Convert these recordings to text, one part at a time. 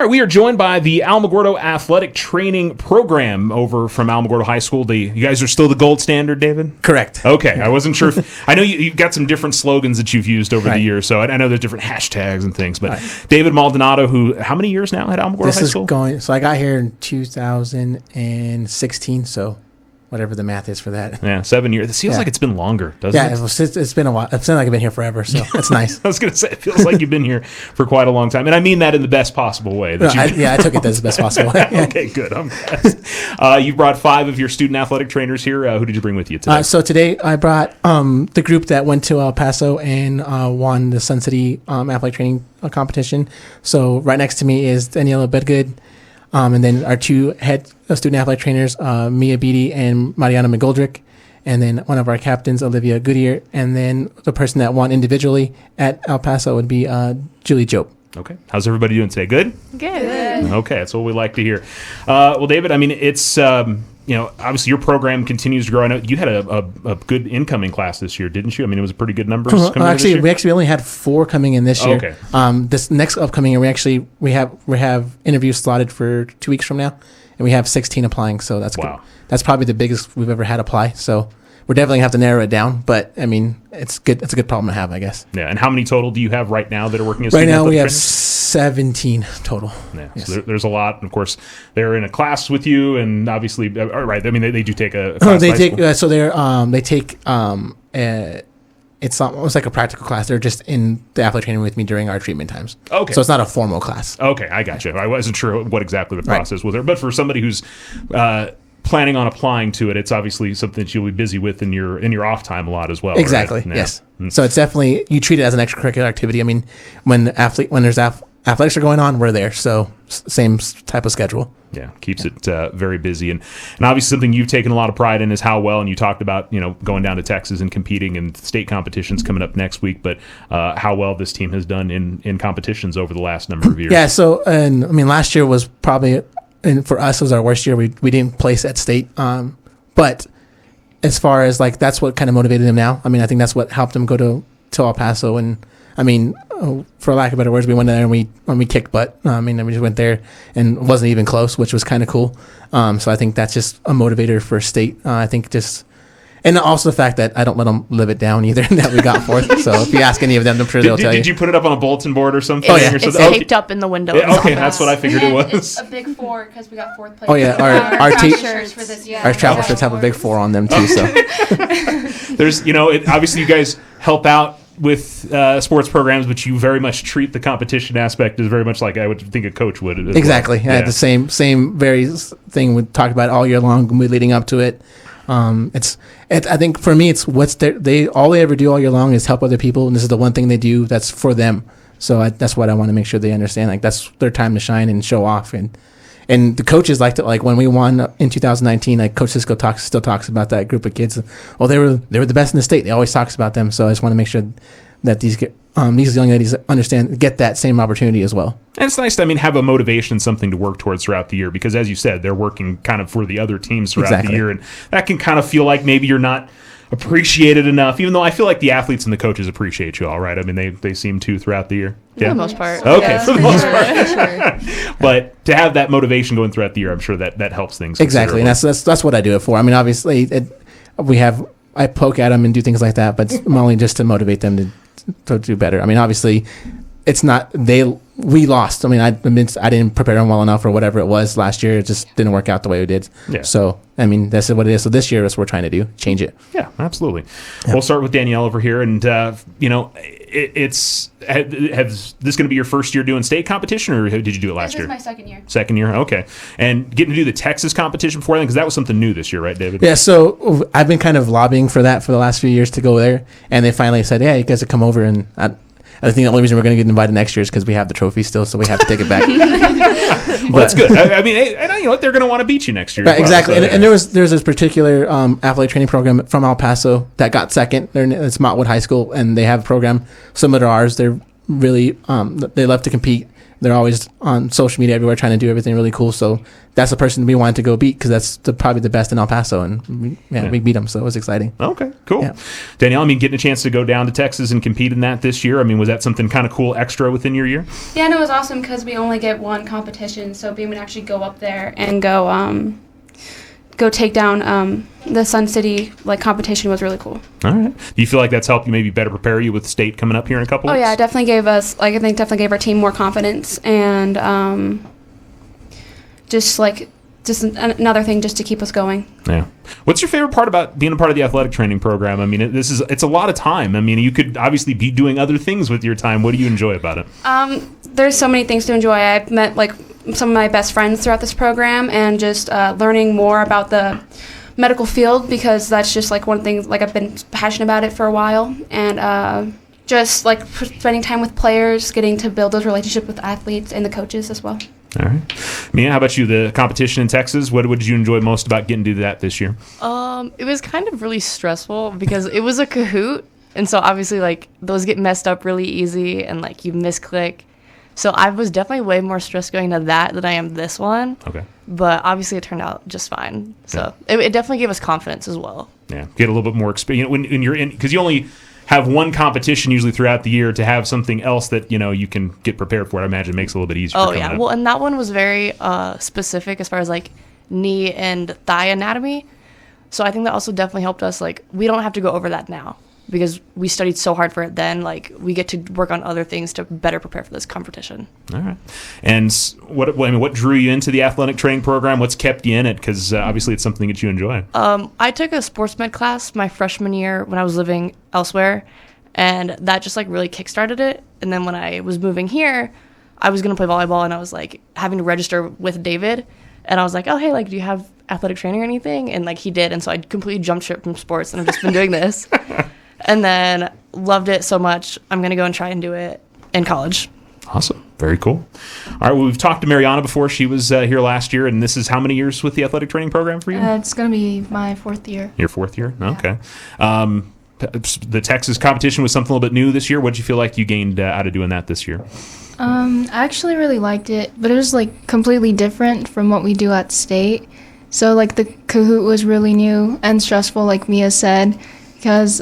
All right, we are joined by the Alamogordo Athletic Training Program over from Alamogordo High School. You guys are still the gold standard, David? Correct. Okay, I wasn't sure. I know you've got some different slogans that you've used over the years, so I know there's different hashtags and things. But David Maldonado, how many years now at Alamogordo High School? So I got here in 2016, so whatever the math is for that. Yeah, 7 years. It feels like it's been longer, doesn't it? Yeah, it's been a while. It seems like I've been here forever, so that's nice. I was going to say, it feels like you've been here for quite a long time. And I mean that in the best possible way. I took it as the best possible way. Okay, good. I'm glad. You brought 5 of your student athletic trainers here. Who did you bring with you today? So today I brought the group that went to El Paso and won the Sun City athletic training competition. So right next to me is Danielle Bedgood. And then our 2 head student athletic trainers, Beatty and Mariana McGoldrick. And then one of our captains, Olivia Goodier. And then the person that won individually at El Paso would be Jobe. Okay. How's everybody doing today? Good? Good. Okay. That's what we like to hear. Well, David, I mean, it's, obviously your program continues to grow. I know you had a good incoming class this year, didn't you? I mean, it was a pretty good numbers coming in this year. We actually only had 4 coming in this year. Okay. This next upcoming year, we have interviews slotted for 2 weeks from now, and we have 16 applying. So that's good. That's probably the biggest we've ever had apply. So we're definitely going to have to narrow it down, but I mean, it's good. It's a good problem to have, I guess. Yeah. And how many total do you have right now that are working as right now? We have trainers? 17 total. Yeah. Yes. So there's a lot. And of course, they're in a class with you, and obviously, right. I mean, they do take a class. They take. It's almost like a practical class. They're just in the athletic training with me during our treatment times. Okay. So it's not a formal class. Okay, I got you. I wasn't sure what exactly the process was there, but for somebody who's planning on applying to it, it's obviously something that you'll be busy with in your off time a lot as well. Exactly. Right? Yes. So it's definitely, you treat it as an extracurricular activity. I mean, when there's athletics are going on, we're there. So same type of schedule. Yeah, keeps it very busy, and obviously something you've taken a lot of pride in is how well. And you talked about going down to Texas and competing in state competitions coming up next week, but how well this team has done in competitions over the last number of years. Yeah. So and I mean, last year was probably, and for us, it was our worst year. We didn't place at state, but as far as that's what kind of motivated them now. I mean, I think that's what helped them go to El Paso, and I mean, for lack of better words, we went there and we kicked butt. I mean, we just went there and it wasn't even close, which was kind of cool. So I think that's just a motivator for state. I think and also the fact that I don't let them live it down either, that we got fourth. So if you ask any of them, I'm sure they'll tell you. Did you put it up on a bulletin board or something? It's taped up in the window. Okay, that's what I figured it was. It's a big 4 because we got 4th place. Oh yeah, our shirts for this year. Our travel shirts have a big 4 on them too. So there's, obviously you guys help out with sports programs, but you very much treat the competition aspect as very much like I would think a coach would. Exactly. Well. Yeah, the same very thing we talked about all year long leading up to it. I think for me, it's all they ever do all year long is help other people, and this is the one thing they do that's for them. So that's what I want to make sure they understand. That's their time to shine and show off. And the coaches liked it. Like when we won in 2019, Coach Cisco still talks about that group of kids. Well, they were the best in the state. They always talks about them. So I just want to make sure that these young ladies get that same opportunity as well. And it's nice to, have a motivation, something to work towards throughout the year, because as you said, they're working kind of for the other teams throughout the year, and that can kind of feel like maybe you're not appreciated enough, even though I feel like the athletes and the coaches appreciate you all right. I mean, they seem to throughout the year. For the most part. Okay, for the most part. But to have that motivation going throughout the year, I'm sure that helps things. Exactly, and that's what I do it for. I mean, obviously, I poke at them and do things like that, but it's only just to motivate them to do better. I mean, obviously, it's not we lost. I mean, I didn't prepare them well enough or whatever it was last year. It just didn't work out the way we did. Yeah. So, I mean, that's what it is. So this year is what we're trying to do, change it. Yeah, absolutely. Yeah. We'll start with Danielle over here. And, is this going to be your first year doing state competition, or did you do it last year? This is my second year. Second year, okay. And getting to do the Texas competition before then, because that was something new this year, right, David? Yeah, so I've been kind of lobbying for that for the last few years to go there. And they finally said, yeah, you guys will come over. And I think the only reason we're going to get invited next year is because we have the trophy still, so we have to take it back. Well, that's good. I mean, they're going to want to beat you next year. Right, exactly. So, and there's this particular athletic training program from El Paso that got second. It's Montwood High School, and they have a program similar to ours. They're really they love to compete. they're always on social media everywhere trying to do everything really cool. So that's the person we wanted to go beat because that's probably the best in El Paso, and we beat them. So it was exciting. Okay, cool. Yeah. Danielle, I mean, getting a chance to go down to Texas and compete in that this year, I mean, was that something kind of cool extra within your year? Yeah, no, it was awesome because we only get one competition, so being able to actually go up there and go take down the Sun City competition was really cool. All right. Do you feel like that's helped you maybe better prepare you with state coming up here in a couple weeks? Oh yeah, it definitely gave us definitely gave our team more confidence and just another thing just to keep us going. Yeah. What's your favorite part about being a part of the athletic training program? I mean, it's a lot of time. I mean, you could obviously be doing other things with your time. What do you enjoy about it? There's so many things to enjoy. I've met some of my best friends throughout this program, and just learning more about the medical field, because that's just one thing I've been passionate about it for a while, and just spending time with players, getting to build those relationships with athletes and the coaches as well. All right. Mia, how about you? The competition in Texas, what did you enjoy most about getting to do that this year? It was kind of really stressful because it was a Kahoot, and so obviously those get messed up really easy, and you misclick. So I was definitely way more stressed going to that than I am this one. Okay. But obviously it turned out just fine. So it definitely gave us confidence as well. Yeah. Get a little bit more experience when you're in, because you only have one competition usually throughout the year. To have something else that you can get prepared for, I imagine makes it a little bit easier. Oh yeah. Well, and that one was very specific as far as knee and thigh anatomy. So I think that also definitely helped us. We don't have to go over that now, because we studied so hard for it then. We get to work on other things to better prepare for this competition. All right. And what drew you into the athletic training program? What's kept you in it? Because obviously it's something that you enjoy. I took a sports med class my freshman year when I was living elsewhere, and that just really kickstarted it. And then when I was moving here, I was going to play volleyball, and I was having to register with David. And I was oh, hey, do you have athletic training or anything? And he did. And so I completely jumped ship from sports, and I've just been doing this. And then loved it so much, I'm going to go and try and do it in college. Awesome. Very cool. All right. Well, we've talked to Mariana before. She was here last year. And this is how many years with the athletic training program for you? It's going to be my 4th year. Your 4th year? Okay. The Texas competition was something a little bit new this year. What did you feel like you gained out of doing that this year? I actually really liked it, but it was completely different from what we do at state. So the Kahoot was really new and stressful, like Mia said, because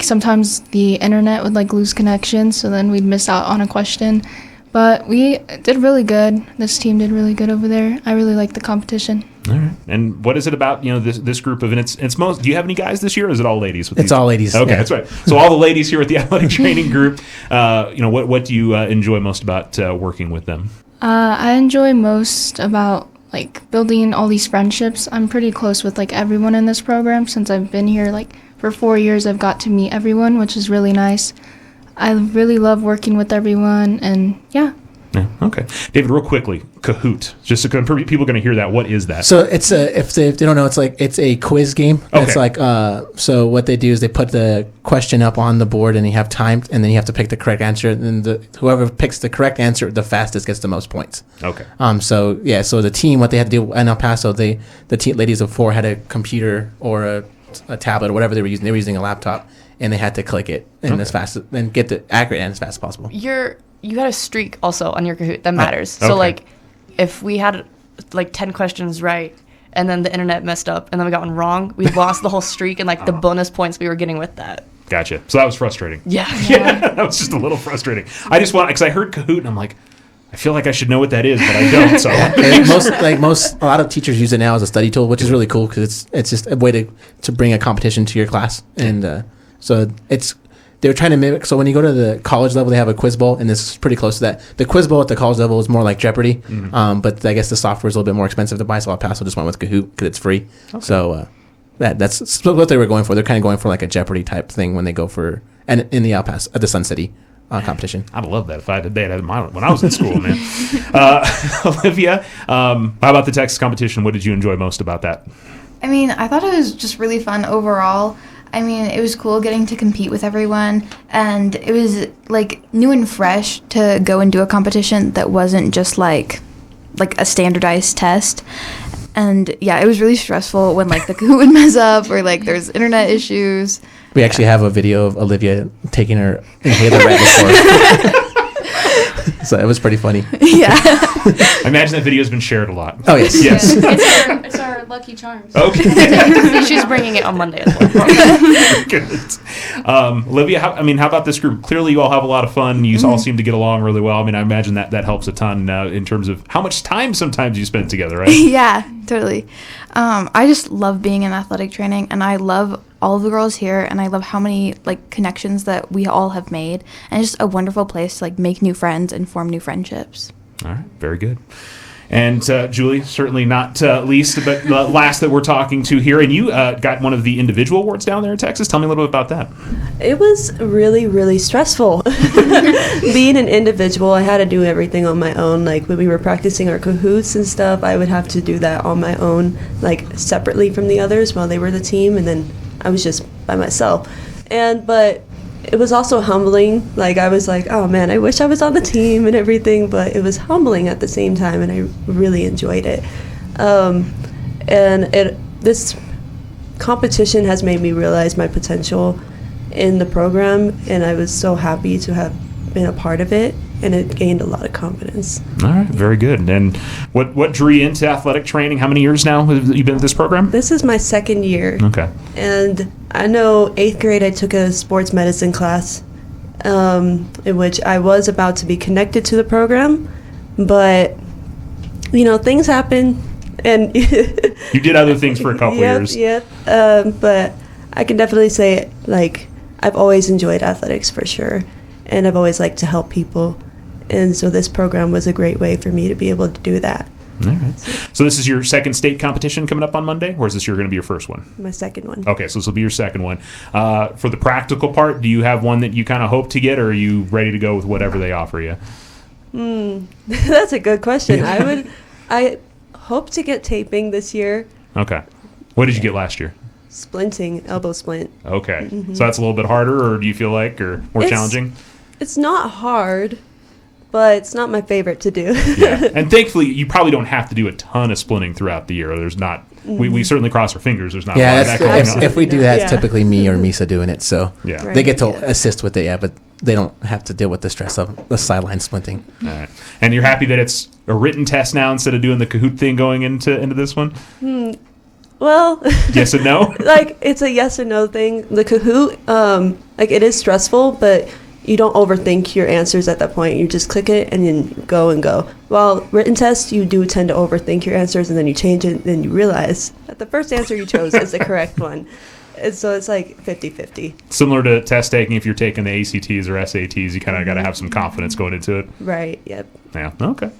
sometimes the internet would lose connection, so then we'd miss out on a question. But we did really good. This team did really good over there. I really liked the competition. All right. And what is it about this group of, and it's most? Do you have any guys this year, or is it all ladies? It's all ladies. Okay, yeah. That's right. So all the ladies here at the athletic training group. What do you enjoy most about working with them? I enjoy most about building all these friendships. I'm pretty close with everyone in this program since I've been here for 4 years. I've got to meet everyone, which is really nice. I really love working with everyone, and yeah. Yeah. Okay. David, real quickly, Kahoot. Just so people are going to hear that. What is that? So it's if they don't know, it's a quiz game. Okay. It's so what they do is they put the question up on the board, and you have time, and then you have to pick the correct answer. And whoever picks the correct answer the fastest gets the most points. Okay. So the team, what they had to do in El Paso, the ladies of 4 had a computer or a tablet or whatever they were using. They were using a laptop, and they had to click it and as fast and get the accurate and as fast as possible. You had a streak also on your Kahoot that matters. Okay. So if we had 10 questions right, and then the internet messed up, and then we got one wrong, we lost the whole streak and the bonus points we were getting with that. Gotcha. So that was frustrating. Yeah. That was just a little frustrating. I just because I heard Kahoot and I'm I feel like I should know what that is, but I don't. So a lot of teachers use it now as a study tool, which is really cool because it's just a way to bring a competition to your class, and so they're trying to mimic. So when you go to the college level, they have a quiz bowl, and this is pretty close to that. The quiz bowl at the college level is more like Jeopardy, but I guess the software is a little bit more expensive to buy. So El Paso just went with Kahoot because it's free. Okay. So that's what they were going for. They're kind of going for a Jeopardy type thing when they go for and in the El Paso at the Sun City competition. I'd love that if I had that when I was in school, man. Olivia, how about the Texas competition? What did you enjoy most about that? I mean, I thought it was just really fun overall. I mean, it was cool getting to compete with everyone, and it was new and fresh to go and do a competition that wasn't just like a standardized test. And yeah, it was really stressful when the Kahoot would mess up or there's internet issues. We actually have a video of Olivia taking her inhaler right before. So it was pretty funny. Yeah. I imagine that video has been shared a lot. Oh, yes. Yes. It's our Lucky Charms. Okay. She's bringing it on Monday as well. Good. Olivia, how about this group? Clearly, you all have a lot of fun. You all seem to get along really well. I mean, I imagine that helps a ton in terms of how much time sometimes you spend together, right? Yeah, totally. I just love being in athletic training, and I love all of the girls here, and I love how many connections that we all have made, and it's just a wonderful place to make new friends and form new friendships. All right, very good. And Julie, certainly not least, but last that we're talking to here, and you got one of the individual awards down there in Texas. Tell me a little bit about that. It was really, really stressful. Being an individual, I had to do everything on my own. Like when we were practicing our cahoots and stuff, I would have to do that on my own, separately from the others while they were the team, and then I was just by myself. But it was also humbling. I was like, oh man, I wish I was on the team and everything, but it was humbling at the same time, and I really enjoyed it. This competition has made me realize my potential in the program, and I was so happy to have been a part of it, and it gained a lot of confidence. All right, very good. And what drew you into athletic training? How many years now have you been at this program? This is my second year. Okay. And I know 8th grade I took a sports medicine class in which I was about to be connected to the program, but, things happen. And you did other things for a couple years. Yep. But I can definitely say, I've always enjoyed athletics for sure, and I've always liked to help people. And so this program was a great way for me to be able to do that. All right. So this is your second state competition coming up on Monday, or is this going to be your first one? My second one. Okay, so this will be your second one. For the practical part, do you have one that you kind of hope to get, or are you ready to go with whatever they offer you? That's a good question. I hope to get taping this year. Okay. What did you get last year? Splinting, elbow splint. Okay. Mm-hmm. So that's a little bit harder, or do you feel or more challenging? It's not hard, but it's not my favorite to do. Yeah, and thankfully, you probably don't have to do a ton of splinting throughout the year. There's not. We certainly cross our fingers. There's not. Yeah, a lot of that going on. if we do that, it's typically me or Misa doing it. So yeah, they get to assist with it. Yeah, but they don't have to deal with the stress of the sideline splinting. All right, and you're happy that it's a written test now instead of doing the Kahoot thing going into this one. Well, yes and no. It's a yes and no thing. The Kahoot, it is stressful, but you don't overthink your answers at that point. You just click it and then go and go. While written tests, you do tend to overthink your answers, and then you change it, and then you realize that the first answer you chose is the correct one. And so it's 50-50. Similar to test taking, if you're taking the ACTs or SATs, you kind of got to have some confidence going into it. Right, yep. Yeah, okay.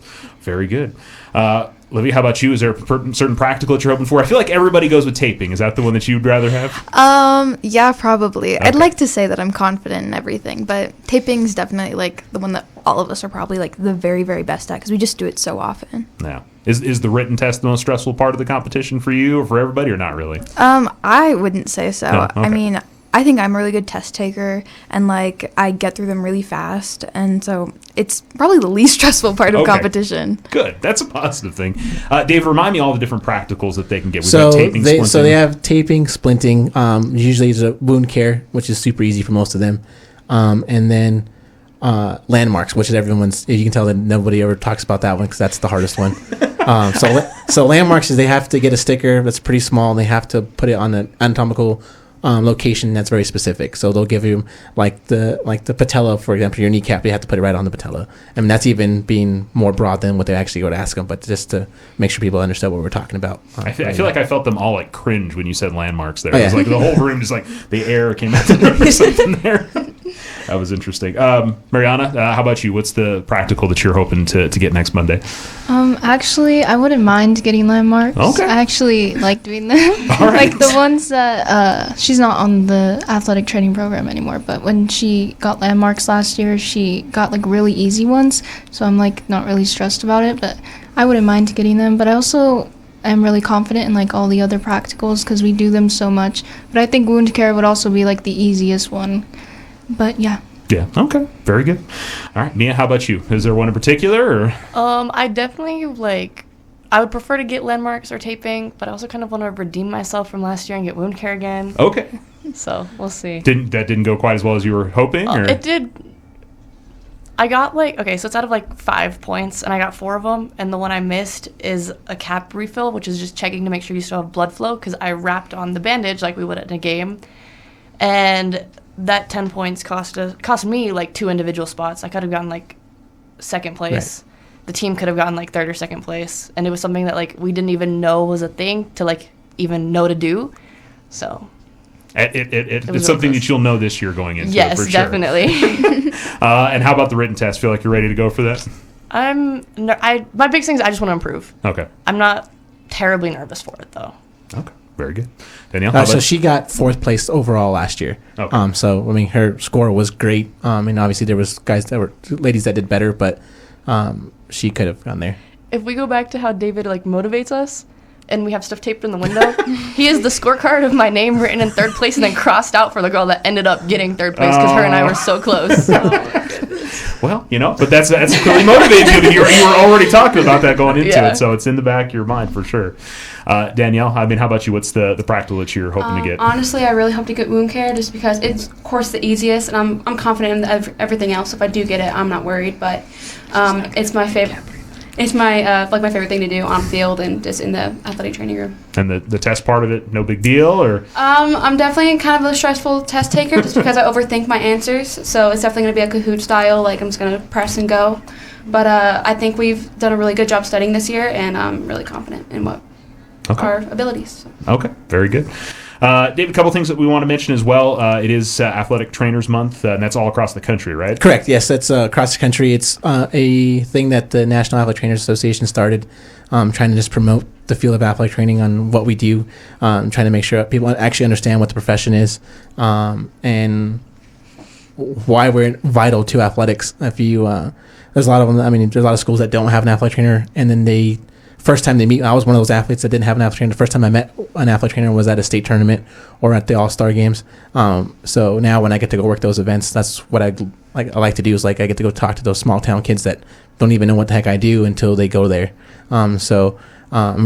Very good. Olivia, how about you? Is there a certain practical that you're hoping for? I feel like everybody goes with taping. Is that the one that you'd rather have? Yeah, probably. Okay. I'd like to say that I'm confident in everything, but taping's definitely the one that all of us are probably the very, very best at, because we just do it so often. Yeah. Is the written test the most stressful part of the competition for you or for everybody, or not really? I wouldn't say so. No? Okay. I mean, I think I'm a really good test taker, and I get through them really fast, and so it's probably the least stressful part of competition. Good, that's a positive thing. Dave, remind me all the different practicals that they can get. We've So got taping, splinting. So they have taping, splinting. Usually it's a wound care, which is super easy for most of them, and then landmarks, which is everyone's. You can tell that nobody ever talks about that one because that's the hardest one. So landmarks is they have to get a sticker that's pretty small, and they have to put it on an anatomical location that's very specific. So they'll give you the patella, for example, your kneecap. You have to put it right on the patella. I mean, that's even being more broad than what they actually go to ask them, but just to make sure people understand what we're talking about. I feel like I felt them all cringe when you said landmarks there. Oh, yeah. It was the whole room just the air came out or something there. That was interesting. Mariana, how about you? What's the practical that you're hoping to get next Monday? Actually, I wouldn't mind getting landmarks. Okay. I actually like doing them. All right. The ones that she's not on the athletic training program anymore, but when she got landmarks last year, she got really easy ones, so I'm not really stressed about it, but I wouldn't mind getting them. But I also am really confident in all the other practicals because we do them so much, but I think wound care would also be the easiest one. But yeah. Yeah. Okay. Very good. All right, Mia, how about you? Is there one in particular, or? I definitely I would prefer to get landmarks or taping, but I also kind of want to redeem myself from last year and get wound care again. So we'll see. That didn't go quite as well as you were hoping, or? It did. I got okay, so it's out of 5 points, and I got 4 of them, and the one I missed is a cap refill, which is just checking to make sure you still have blood flow, because I wrapped on the bandage like we would in a game, and that 10 points cost me 2 individual spots. I could have gotten second place. Right. The team could have gotten 3rd or 2nd place, and it was something that we didn't even know was a thing to even know to do. So it's something that you'll know this year going into. Yes, it for sure. Definitely. And how about the written test? Feel like you're ready to go for that? My big thing is I just want to improve. Okay. I'm not terribly nervous for it though. Okay, very good. Danielle, so she got 4th place overall last year. Okay. So I mean, her score was great. And obviously there was ladies that did better, but she could have gone there. If we go back to how David motivates us, and we have stuff taped in the window, he has the scorecard of my name written in 3rd place and then crossed out for the girl that ended up getting 3rd place because her and I were so close. Well, but that's clearly motivated you. You were already talking about that going into it, so it's in the back of your mind for sure. Danielle, I mean, how about you? What's the practical that you're hoping to get? Honestly, I really hope to get wound care just because it's, of course, the easiest, and I'm confident in everything else. If I do get it, I'm not worried, but it's my favorite. It's my my favorite thing to do on field and just in the athletic training room. And the test part of it, no big deal, or? I'm definitely kind of a stressful test taker just because I overthink my answers. So it's definitely going to be a Kahoot style. I'm just going to press and go. But I think we've done a really good job studying this year, and I'm really confident in what our abilities. So. Okay, very good. Dave, a couple things that we want to mention as well. It is Athletic Trainers Month, and that's all across the country, right? Correct. Yes, that's across the country. It's a thing that the National Athletic Trainers Association started, trying to just promote the field of athletic training on what we do, trying to make sure people actually understand what the profession is, and why we're vital to athletics. If you, there's a lot of them. I mean, there's a lot of schools that don't have an athletic trainer, and then first time they meet, I was one of those athletes that didn't have an athletic trainer. The first time I met an athletic trainer was at a state tournament or at the All-Star Games. So now when I get to go work those events, that's what I like to do is I get to go talk to those small town kids that don't even know what the heck I do until they go there. I'm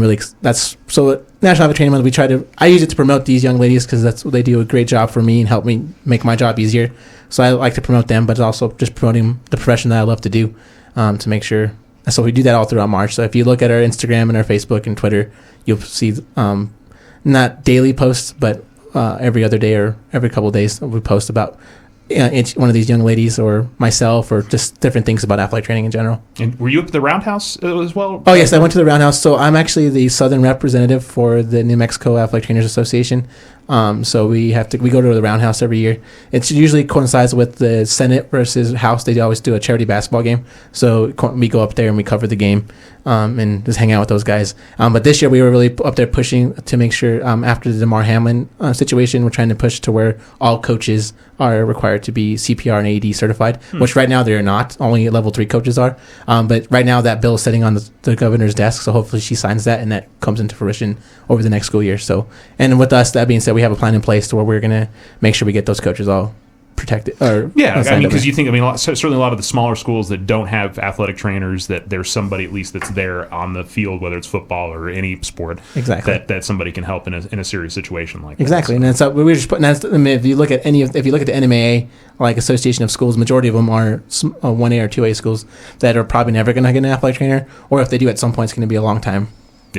really so National Athletic Training Month. I use it to promote these young ladies because that's what they do a great job for me and help me make my job easier. So I like to promote them, but it's also just promoting the profession that I love to do, to make sure. So we do that all throughout March. So if you look at our Instagram and our Facebook and Twitter, you'll see not daily posts, but every other day or every couple of days we post about each one of these young ladies or myself or just different things about athletic training in general. And were you up at the Roundhouse as well? Oh, yes, I went to the Roundhouse. So I'm actually the Southern representative for the New Mexico Athletic Trainers Association. So we go to the Roundhouse every year. It usually coincides with the Senate versus House. They always do a charity basketball game. So we go up there and we cover the game and just hang out with those guys. But this year we were really up there pushing to make sure after the Damar Hamlin situation, we're trying to push to where all coaches are required to be CPR and AED certified, which right now they're not. Only level 3 coaches are. But right now that bill is sitting on the governor's desk. So hopefully she signs that and that comes into fruition over the next school year. So, and with us, that being said, we have a plan in place to where we're going to make sure we get those coaches all protected. Because you think, certainly a lot of the smaller schools that don't have athletic trainers, that there's somebody at least that's there on the field, whether it's football or any sport, exactly, that somebody can help in a serious situation like exactly. that. And that's we were just putting. If you look at the NMAA, Association of Schools, majority of them are 1A or 2A schools that are probably never going to get an athletic trainer, or if they do at some point, it's going to be a long time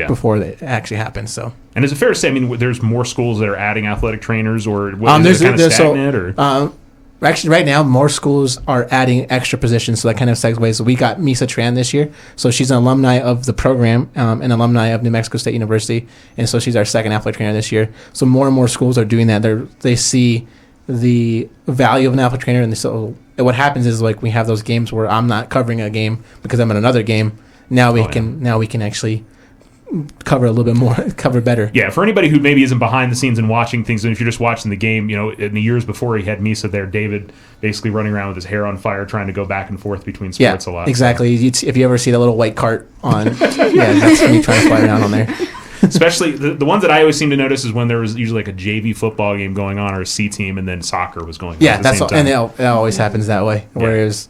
before it actually happens. So, and is it fair to say, there's more schools that are adding athletic trainers, or is it kind of stagnant? Actually, right now, more schools are adding extra positions, so that kind of segues. So we got Misa Tran this year. So she's an alumni of the program, an alumni of New Mexico State University, and so she's our second athletic trainer this year. So more and more schools are doing that. They see the value of an athletic trainer, and so what happens is we have those games where I'm not covering a game because I'm in another game. Now we can actually cover a little bit more, cover better. Yeah, for anybody who maybe isn't behind the scenes and watching things, and if you're just watching the game, in the years before he had Misa there, David basically running around with his hair on fire trying to go back and forth between sports a lot. Exactly. So. If you ever see the little white cart on, that's me trying to fly around on there. Especially the ones that I always seem to notice is when there was usually a JV football game going on or a C team, and then soccer was going on. Yeah, that's all, and it always happens that way. Whereas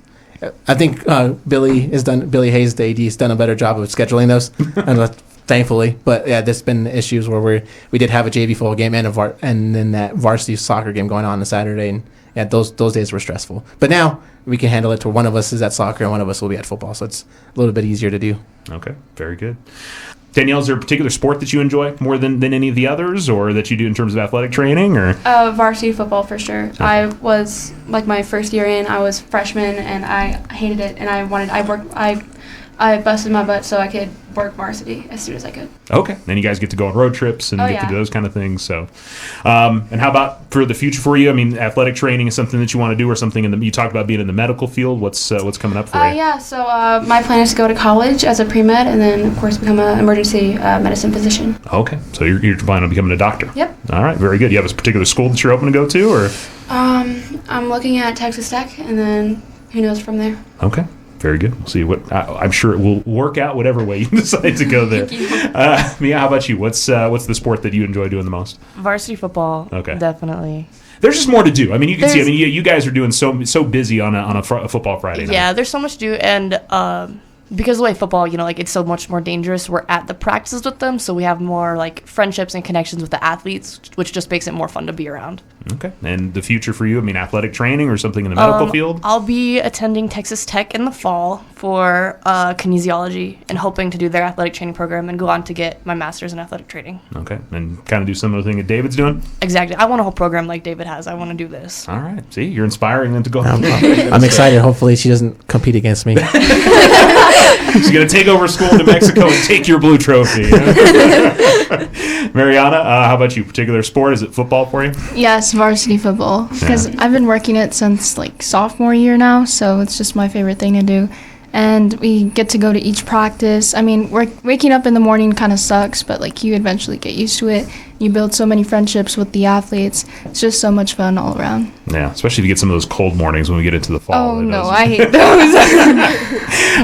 I think Billy Hayes, the AD, has done a better job of scheduling those. Thankfully, but there's been issues where we did have a JV football game and then that varsity soccer game going on Saturday, and yeah, those days were stressful. But now we can handle it to one of us is at soccer and one of us will be at football. So it's a little bit easier to do. Okay, very good. Danielle, is there a particular sport that you enjoy more than any of the others, or that you do in terms of athletic training? Or Varsity football for sure. Okay. I was like my first year in. I was freshman and I hated it, and I busted my butt so I could work varsity as soon as I could. Okay, then you guys get to go on road trips and get to do those kind of things. So, and how about for the future for you? I mean, athletic training is something that you want to do, or something you talked about being in the medical field. What's coming up for you? Yeah, so my plan is to go to college as a pre-med and then, of course, become an emergency medicine physician. Okay, so you're planning on becoming a doctor. Yep. All right, very good. You have a particular school that you're hoping to go to, or? I'm looking at Texas Tech, and then who knows from there. Okay. Very good. We'll see what I'm sure it will work out whatever way you decide to go there. Mia, how about you? What's the sport that you enjoy doing the most? Varsity football. Okay. Definitely. There's just more to do. I mean, you can see. I mean, you guys are doing so busy on a football Friday night. Yeah, there's so much to do, and because of the way football, it's so much more dangerous. We're at the practices with them, so we have more like friendships and connections with the athletes, which just makes it more fun to be around. Okay. And the future for you? I mean, athletic training or something in the medical field? I'll be attending Texas Tech in the fall for kinesiology and hoping to do their athletic training program and go on to get my master's in athletic training. Okay. And kind of do some of the thing that David's doing? Exactly. I want a whole program like David has. I want to do this. All right. See, you're inspiring them to go. I'm excited. Hopefully she doesn't compete against me. She's going to take over school in New Mexico and take your blue trophy. Mariana, how about you? Particular sport? Is it football for you? Yes, varsity football. Because I've been working it since like sophomore year now, so it's just my favorite thing to do. And we get to go to each practice. I mean, waking up in the morning kind of sucks, but like you eventually get used to it. You build so many friendships with the athletes. It's just so much fun all around. Yeah, especially if you get some of those cold mornings when we get into the fall. Oh, no, I hate those.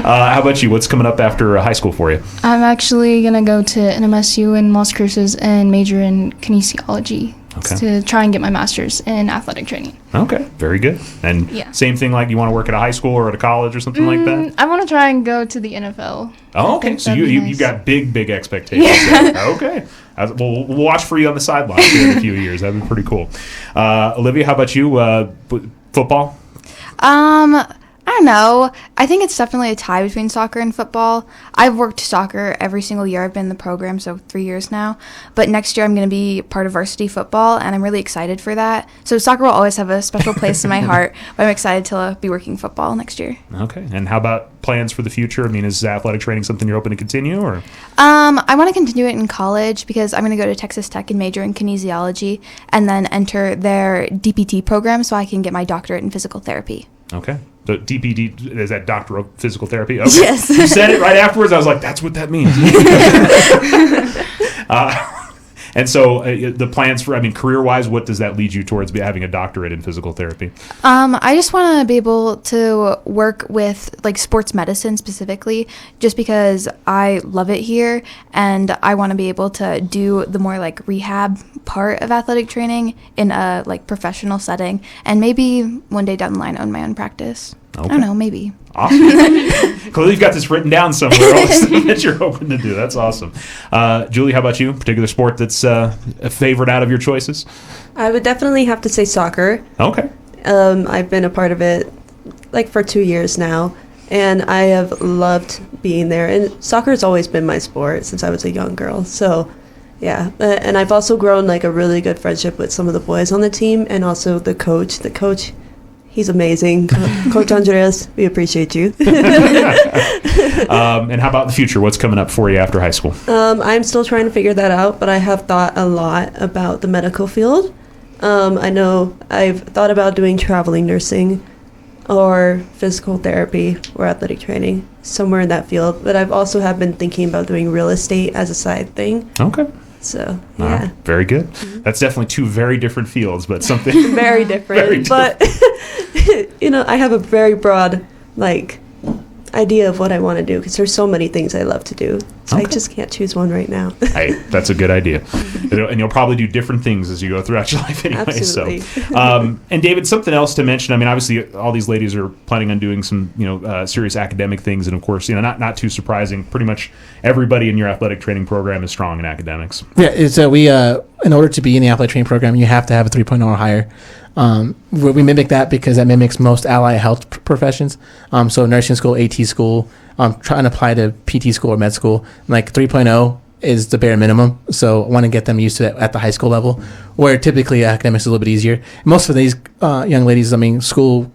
How about you? What's coming up after high school for you? I'm actually going to go to NMSU in Las Cruces and major in kinesiology. Okay. To try and get my master's in athletic training. Okay, very good. And same thing, like you want to work at a high school or at a college or something like that? I want to try and go to the NFL. Oh, okay. So you got big expectations. Yeah. Okay. We'll watch for you on the sidelines here in a few years. That'd be pretty cool. Olivia, how about you? Football? I don't know. I think it's definitely a tie between soccer and football. I've worked soccer every single year I've been in the program, so 3 years now. But next year I'm going to be part of varsity football, and I'm really excited for that. So soccer will always have a special place in my heart, but I'm excited to be working football next year. Okay. And how about plans for the future? I mean, is athletic training something you're hoping to continue? Or I want to continue it in college because I'm going to go to Texas Tech and major in kinesiology and then enter their DPT program so I can get my doctorate in physical therapy. Okay. The DPT, is that doctor of physical therapy? Okay. Yes. You said it right afterwards. I was like, that's what that means. And so the plans for, career-wise, what does that lead you towards having a doctorate in physical therapy? I just want to be able to work with sports medicine specifically just because I love it here and I want to be able to do the more rehab part of athletic training in a professional setting and maybe one day down the line own my own practice. Okay. I don't know, maybe. Awesome. Clearly you've got this written down somewhere, all the stuff that you're hoping to do. That's awesome. Julie, how about you? Particular sport that's a favorite out of your choices? I would definitely have to say soccer. Okay. I've been a part of it for 2 years now, and I have loved being there. And soccer has always been my sport since I was a young girl. So, yeah. And I've also grown a really good friendship with some of the boys on the team and also the coach. The coach, he's amazing. Coach Andreas, we appreciate you. And how about the future? What's coming up for you after high school? I'm still trying to figure that out, but I have thought a lot about the medical field. I know I've thought about doing traveling nursing or physical therapy or athletic training, somewhere in that field. But I've also have been thinking about doing real estate as a side thing. Okay. So, yeah. Very good. Mm-hmm. That's definitely two very different fields, but something very different. But, I have a very broad, idea of what I want to do because there's so many things I love to do. So I just can't choose one right now. Hey, that's a good idea. And you'll probably do different things as you go throughout your life anyway. Absolutely. So, and David, something else to mention. Obviously, all these ladies are planning on doing some, serious academic things. And, of course, not too surprising. Pretty much everybody in your athletic training program is strong in academics. Yeah, we in order to be in the athletic training program, you have to have a 3.0 or higher. We mimic that because that mimics most allied health professions. So nursing school, AT school, trying to apply to PT school or med school. Like 3.0 is the bare minimum. So I want to get them used to that at the high school level, where typically academics is a little bit easier. Most of these young ladies, I mean, school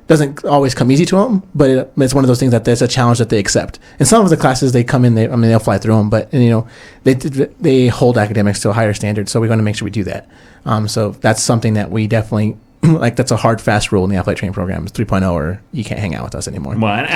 doesn't always come easy to them, but it's one of those things that there's a challenge that they accept. And some of the classes they come in, they'll fly through them, but they hold academics to a higher standard. So we're going to make sure we do that. So that's something that we definitely like. That's a hard, fast rule in the athletic training program. It's 3.0, or you can't hang out with us anymore. Well,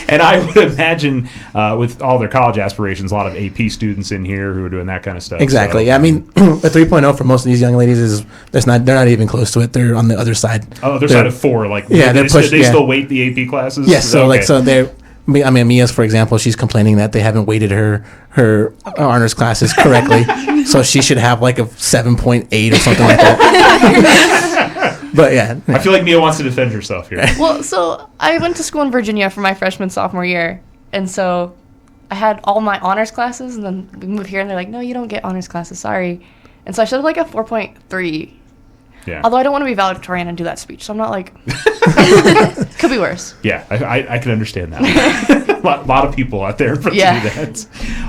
and I would imagine with all their college aspirations, a lot of AP students in here who are doing that kind of stuff. Exactly. So, I mean, a 3.0 for most of these young ladies they're not even close to it. They're on the other side. Oh, other side of 4. Like, yeah, they still weight the AP classes? Yes. So they're. I mean, Mia's, for example, she's complaining that they haven't weighted her honors classes correctly, so she should have like a 7.8 or something like that. But yeah, I feel like Mia wants to defend herself here. Well, so I went to school in Virginia for my sophomore year, and so I had all my honors classes, and then we moved here, and they're like, "No, you don't get honors classes, sorry." And so I should have like a 4.3. Yeah. Although I don't want to be valedictorian and do that speech, so I'm not like. Could be worse. Yeah, I can understand that. A lot of people out there to do that.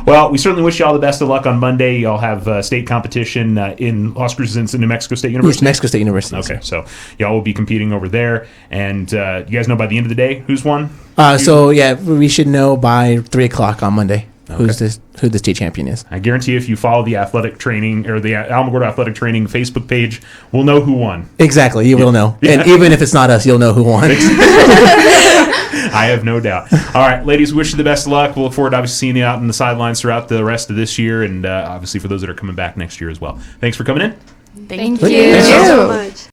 Well, we certainly wish you all the best of luck on Monday. Y'all have state competition in Las Cruces in New Mexico State University. Yes, Mexico State University. Okay, so y'all will be competing over there, and you guys know by the end of the day who's won. So yeah, we should know by 3:00 on Monday. Who the state champion is. I guarantee if you follow the athletic training or the Alamogordo athletic training Facebook page, we'll know who won. Exactly, you will know. Yeah. And even if it's not us, you'll know who won. I have no doubt. All right, ladies, wish you the best of luck. We'll look forward to obviously seeing you out in the sidelines throughout the rest of this year, and obviously for those that are coming back next year as well. Thanks for coming in. Thank you. you. Thank you so much.